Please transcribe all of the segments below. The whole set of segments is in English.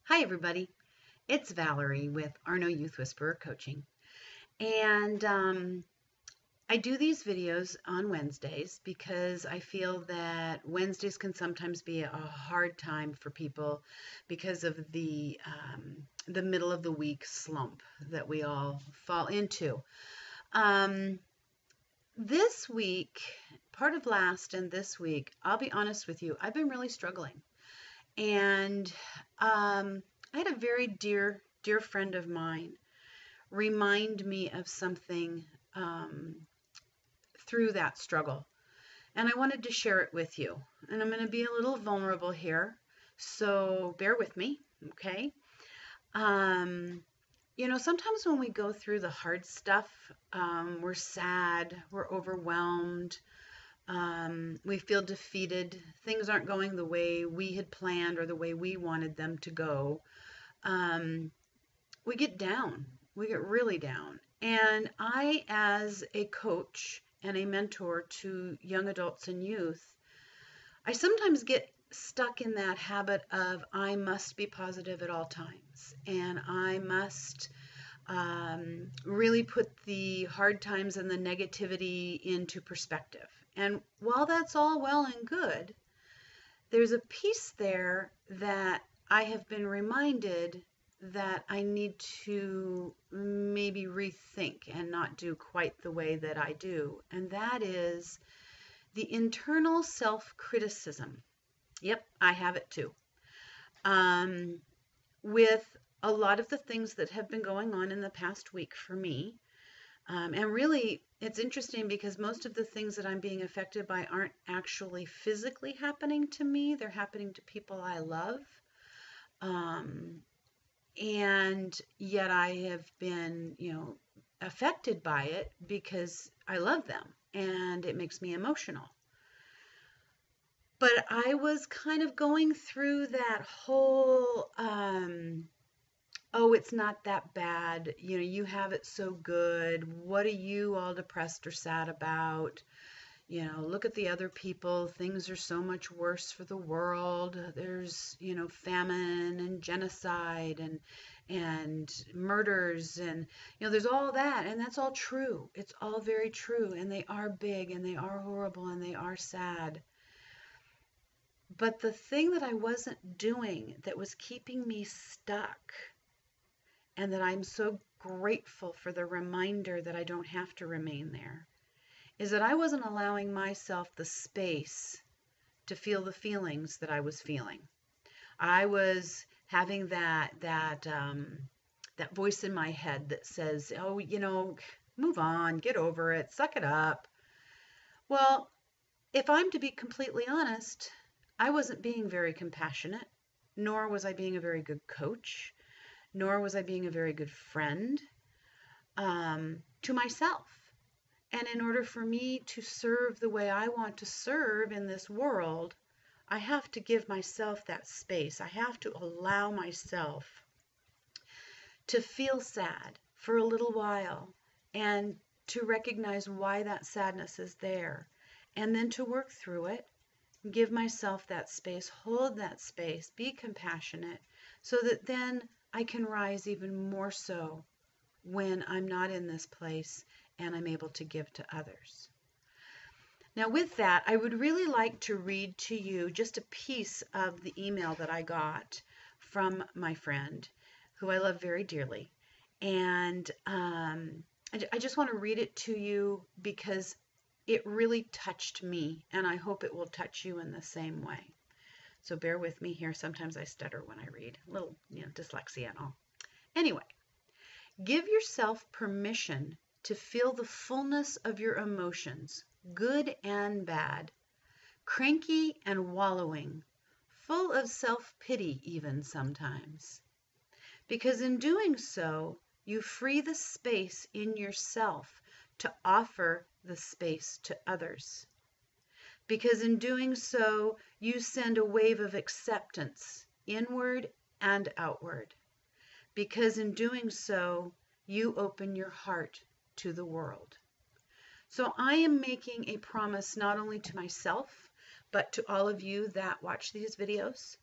Hi, everybody. It's Valerie with Arno Youth Whisperer Coaching. And I do these videos on Wednesdays because I feel that Wednesdays can sometimes be a hard time for people because of the middle of the week slump that we all fall into. Um, this week, part of last and this week, I'll be honest with you, I've been really struggling. And I had a very dear friend of mine remind me of something through that struggle. And I wanted to share it with you. And I'm going to be a little vulnerable here, so bear with me, okay? Um, Sometimes when we go through the hard stuff, we're sad, we're overwhelmed, we feel defeated. Things aren't going the way we had planned or the way we wanted them to go. We get down. We get really down. And I, as a coach and a mentor to young adults and youth, I sometimes get stuck in that habit of I must be positive at all times. And I must really put the hard times and the negativity into perspective. And while that's all well and good, there's a piece there that I have been reminded that I need to maybe rethink and not do quite the way that I do. And that is the internal self-criticism. Yep, I have it too. With a lot of the things that have been going on in the past week for me. And really, it's interesting because most of the things that I'm being affected by aren't actually physically happening to me. They're happening to people I love. And yet I have been, affected by it because I love them and it makes me emotional. But I was kind of going through that whole, oh, it's not that bad. You have it so good. What are you all depressed or sad about? Look at the other people. Things are so much worse for the world. There's, famine and genocide and murders and, there's all that. And that's all true. It's all very true. And they are big and they are horrible and they are sad. But the thing that I wasn't doing that was keeping me stuck, and that I'm so grateful for the reminder that I don't have to remain there, is that I wasn't allowing myself the space to feel the feelings that I was feeling. I was having that voice in my head that says, oh, move on, get over it, suck it up. Well, if I'm to be completely honest, I wasn't being very compassionate, nor was I being a very good coach, nor was I being a very good friend to myself. And in order for me to serve the way I want to serve in this world, I have to give myself that space. I have to allow myself to feel sad for a little while and to recognize why that sadness is there, and then to work through it, give myself that space, hold that space, be compassionate, so that then I can rise even more so when I'm not in this place and I'm able to give to others. Now with that, I would really like to read to you just a piece of the email that I got from my friend, who I love very dearly. And I just want to read it to you because it really touched me, and I hope it will touch you in the same way. So bear with me here. Sometimes I stutter when I read. A little, dyslexia and all. Anyway, give yourself permission to feel the fullness of your emotions, good and bad, cranky and wallowing, full of self-pity even sometimes. Because in doing so, you free the space in yourself to offer the space to others. Because in doing so, you send a wave of acceptance inward and outward. Because in doing so, you open your heart to the world. So I am making a promise not only to myself, but to all of you that watch these videos.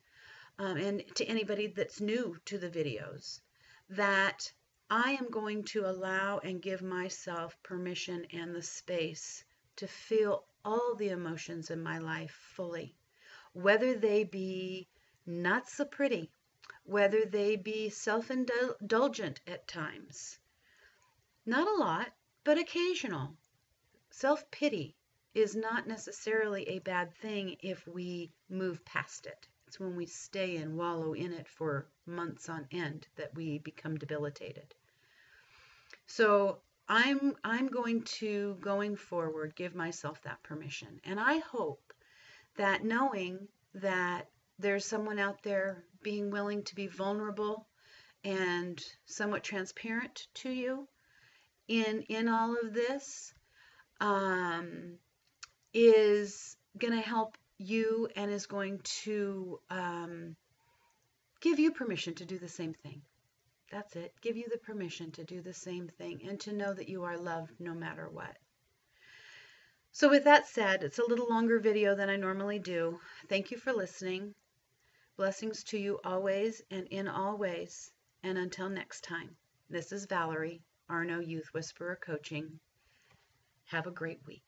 and to anybody that's new to the videos, that I am going to allow and give myself permission and the space to feel all the emotions in my life fully, whether they be not so pretty, whether they be self-indulgent at times. Not a lot, but occasional. Self-pity is not necessarily a bad thing if we move past it. It's when we stay and wallow in it for months on end that we become debilitated. So I'm going to, going forward, give myself that permission. And I hope that, knowing that there's someone out there being willing to be vulnerable and somewhat transparent to you in all of this, um, is going to help you and is going to give you permission to do the same thing. That's it. Give you the permission to do the same thing and to know that you are loved no matter what. So with that said, it's a little longer video than I normally do. Thank you for listening. Blessings to you always and in all ways. And until next time, this is Valerie, Arno Youth Whisperer Coaching. Have a great week.